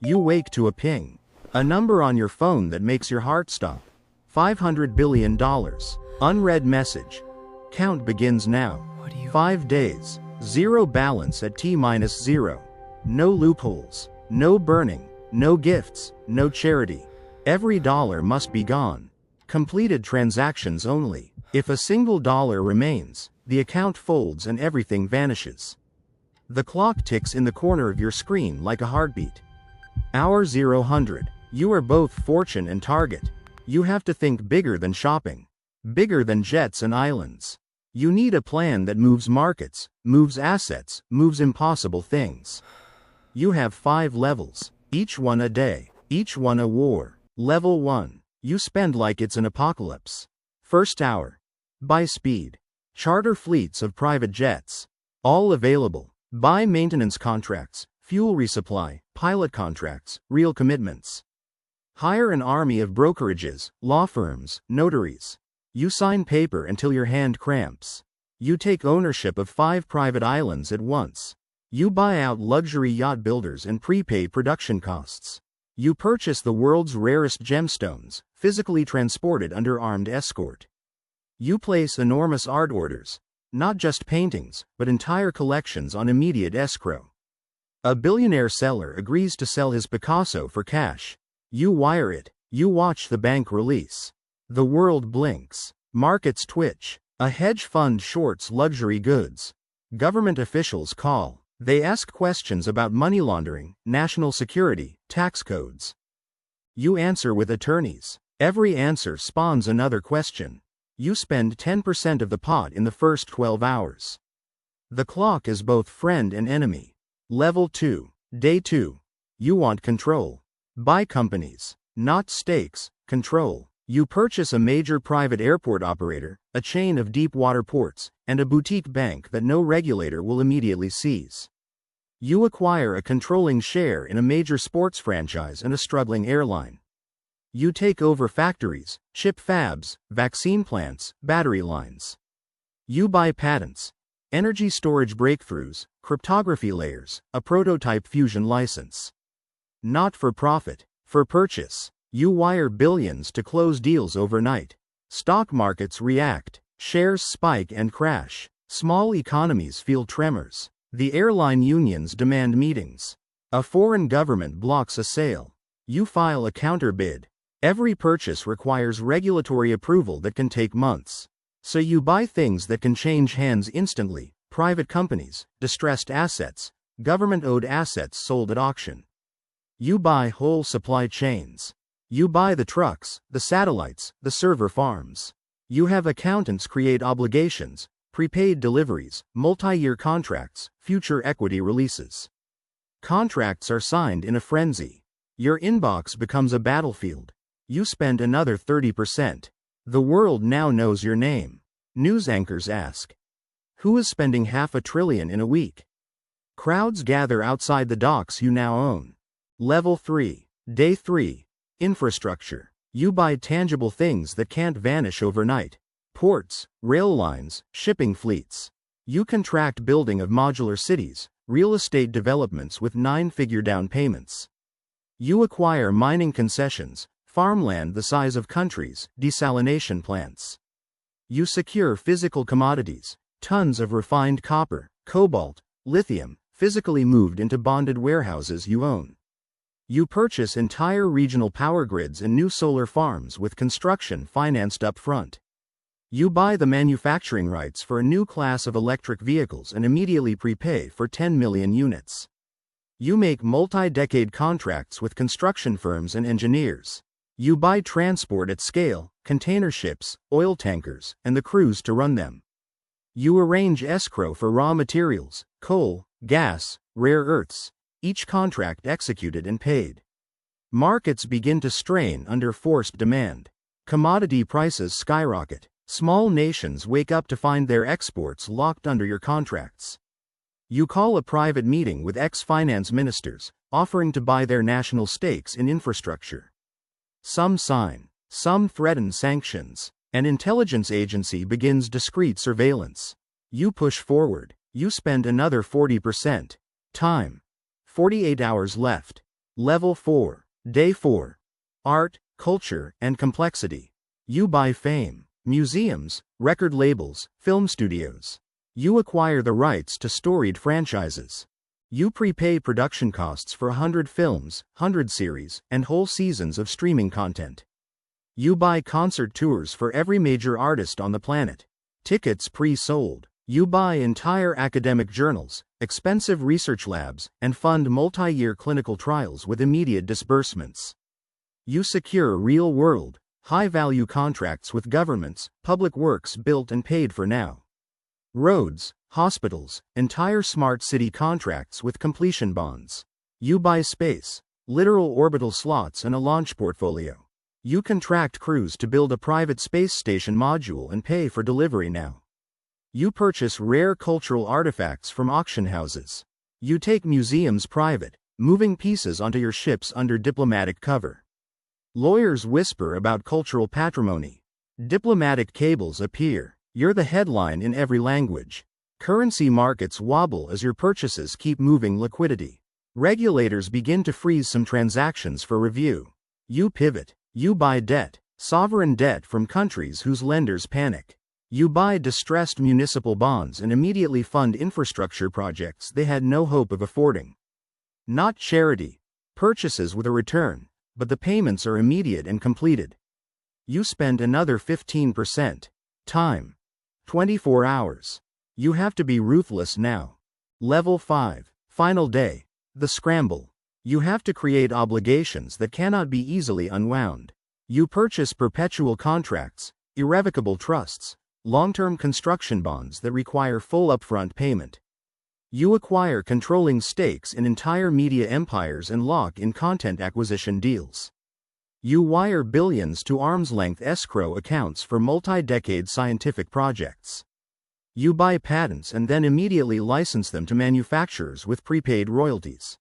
You wake to a ping. A number on your phone that makes your heart stop. $500 billion. Unread message. Count begins now. 5 days. Zero balance at T-0. No loopholes. No burning. No gifts. No charity. Every dollar must be gone. Completed transactions only. If a single dollar remains, the account folds and everything vanishes. The clock ticks in the corner of your screen like a heartbeat. Hour 000. You are both fortune and target. You have to think bigger than shopping. Bigger than jets and islands. You need a plan that moves markets, moves assets, moves impossible things. You have 5 levels, each one a day, each one a war. Level 1. You spend like it's an apocalypse. First hour. Buy speed. Charter fleets of private jets. All available. Buy maintenance contracts, fuel resupply, pilot contracts, real commitments. Hire an army of brokerages, law firms, notaries. You sign paper until your hand cramps. You take ownership of 5 private islands at once. You buy out luxury yacht builders and prepay production costs. You purchase the world's rarest gemstones, physically transported under armed escort. You place enormous art orders, not just paintings, but entire collections on immediate escrow. A billionaire seller agrees to sell his Picasso for cash. You wire it. You watch the bank release. The world blinks. Markets twitch. A hedge fund shorts luxury goods. Government officials call. They ask questions about money laundering, national security, tax codes. You answer with attorneys. Every answer spawns another question. You spend 10% of the pot in the first 12 hours. The clock is both friend and enemy. Level 2. Day 2. You want control. Buy companies. Not stakes, control. You purchase a major private airport operator, a chain of deep water ports, and a boutique bank that no regulator will immediately seize. You acquire a controlling share in a major sports franchise and a struggling airline. You take over factories, chip fabs, vaccine plants, battery lines. You buy patents, energy storage breakthroughs, cryptography layers, a prototype fusion license. Not for profit, for purchase. You wire billions to close deals overnight. Stock markets react, shares spike and crash. Small economies feel tremors. The airline unions demand meetings. A foreign government blocks a sale. You file a counterbid. Every purchase requires regulatory approval that can take months. So you buy things that can change hands instantly: private companies, distressed assets, government-owed assets sold at auction. You buy whole supply chains. You buy the trucks, the satellites, the server farms. You have accountants create obligations, prepaid deliveries, multi-year contracts, future equity releases. Contracts are signed in a frenzy. Your inbox becomes a battlefield. You spend another 30%. The world now knows your name. News anchors ask, who is spending $500 billion in a week? Crowds gather outside the docks you now own. Level 3. Day 3. Infrastructure. You buy tangible things that can't vanish overnight. Ports, rail lines, shipping fleets. You contract building of modular cities, real estate developments with 9-figure down payments. You acquire mining concessions, farmland the size of countries, desalination plants. You secure physical commodities, tons of refined copper, cobalt, lithium, physically moved into bonded warehouses you own. You purchase entire regional power grids and new solar farms with construction financed up front. You buy the manufacturing rights for a new class of electric vehicles and immediately prepay for 10 million units. You make multi-decade contracts with construction firms and engineers. You buy transport at scale, container ships, oil tankers, and the crews to run them. You arrange escrow for raw materials, coal, gas, rare earths, each contract executed and paid. Markets begin to strain under forced demand. Commodity prices skyrocket. Small nations wake up to find their exports locked under your contracts. You call a private meeting with ex-finance ministers, offering to buy their national stakes in infrastructure. Some sign, some threaten sanctions. An intelligence agency begins discreet surveillance. You push forward. You spend another 40%. Time. 48 hours left. Level 4. Day 4. Art, culture, and complexity. You buy fame, museums, record labels, film studios. You acquire the rights to storied franchises. You prepay production costs for 100 films, 100 series, and whole seasons of streaming content. You buy concert tours for every major artist on the planet. Tickets pre-sold. You buy entire academic journals, expensive research labs, and fund multi-year clinical trials with immediate disbursements. You secure real-world, high-value contracts with governments, public works built and paid for now. Roads, hospitals, entire smart city contracts with completion bonds. You buy space, literal orbital slots and a launch portfolio. You contract crews to build a private space station module and pay for delivery now. You purchase rare cultural artifacts from auction houses. You take museums private, moving pieces onto your ships under diplomatic cover. Lawyers whisper about cultural patrimony. Diplomatic cables appear. You're the headline in every language. Currency markets wobble as your purchases keep moving liquidity. Regulators begin to freeze some transactions for review. You pivot. You buy debt, sovereign debt from countries whose lenders panic. You buy distressed municipal bonds and immediately fund infrastructure projects they had no hope of affording. Not charity. Purchases with a return, but the payments are immediate and completed. You spend another 15%. Time. 24 hours. You have to be ruthless now. Level 5. Final day. The scramble. You have to create obligations that cannot be easily unwound. You purchase perpetual contracts, irrevocable trusts, long-term construction bonds that require full upfront payment. You acquire controlling stakes in entire media empires and lock in content acquisition deals. You wire billions to arm's-length escrow accounts for multi-decade scientific projects. You buy patents and then immediately license them to manufacturers with prepaid royalties.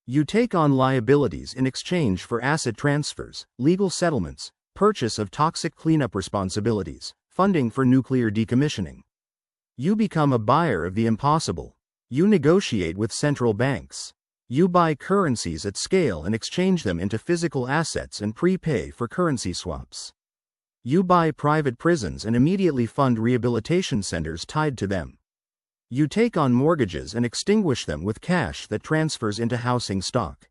You take on liabilities in exchange for asset transfers, legal settlements, purchase of toxic cleanup responsibilities, funding for nuclear decommissioning. You become a buyer of the impossible. You negotiate with central banks. You buy currencies at scale and exchange them into physical assets and prepay for currency swaps. You buy private prisons and immediately fund rehabilitation centers tied to them. You take on mortgages and extinguish them with cash that transfers into housing stock.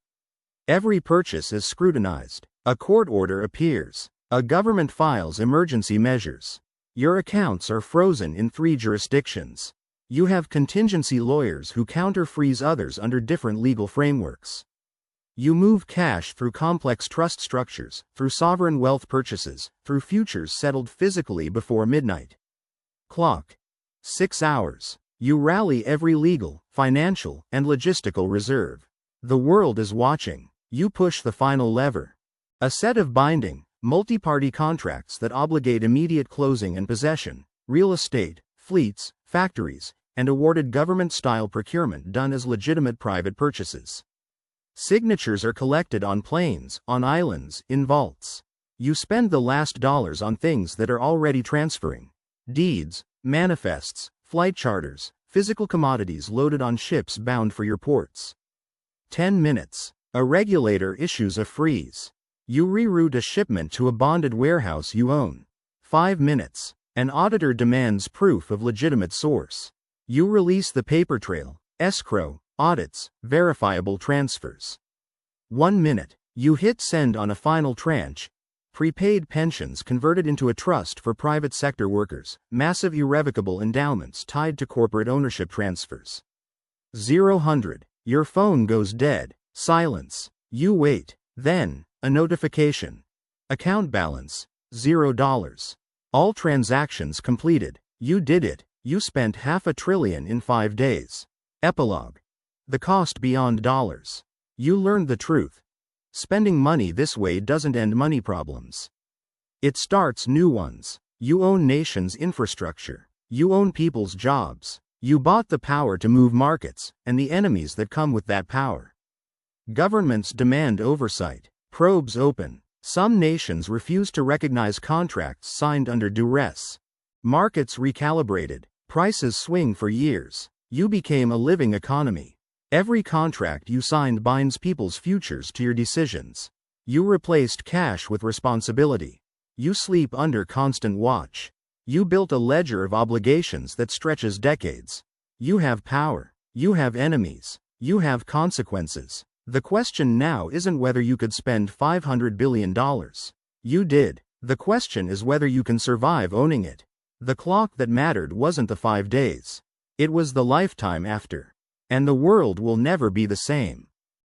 Every purchase is scrutinized. A court order appears. A government files emergency measures. Your accounts are frozen in 3 jurisdictions. You have contingency lawyers who counter-freeze others under different legal frameworks. You move cash through complex trust structures, through sovereign wealth purchases, through futures settled physically before midnight. Clock. 6 hours. You rally every legal, financial, and logistical reserve. The world is watching. You push the final lever. A set of binding, multi-party contracts that obligate immediate closing and possession, real estate, fleets, factories, and awarded government-style procurement done as legitimate private purchases. Signatures are collected on planes, on islands, in vaults. You spend the last dollars on things that are already transferring. Deeds, manifests, flight charters, physical commodities loaded on ships bound for your ports. 10 minutes. A regulator issues a freeze. You reroute a shipment to a bonded warehouse you own. 5 minutes. An auditor demands proof of legitimate source. You release the paper trail, escrow, audits, verifiable transfers. 1 minute. You hit send on a final tranche. Prepaid pensions converted into a trust for private sector workers, massive irrevocable endowments tied to corporate ownership transfers. 0-100. Your phone goes dead. Silence. You wait. Then, a notification. Account balance, $0. All transactions completed. You did it. You spent $500 billion in 5 days. Epilogue. The cost beyond dollars. You learned the truth. Spending money this way doesn't end money problems. It starts new ones. You own nations' infrastructure. You own people's jobs. You bought the power to move markets, and the enemies that come with that power. Governments demand oversight. Probes open. Some nations refuse to recognize contracts signed under duress. Markets recalibrated. Prices swing for years. You became a living economy. Every contract you signed binds people's futures to your decisions. You replaced cash with responsibility. You sleep under constant watch. You built a ledger of obligations that stretches decades. You have power. You have enemies. You have consequences. The question now isn't whether you could spend $500 billion. You did. The question is whether you can survive owning it. The clock that mattered wasn't the 5 days. It was the lifetime after. And the world will never be the same.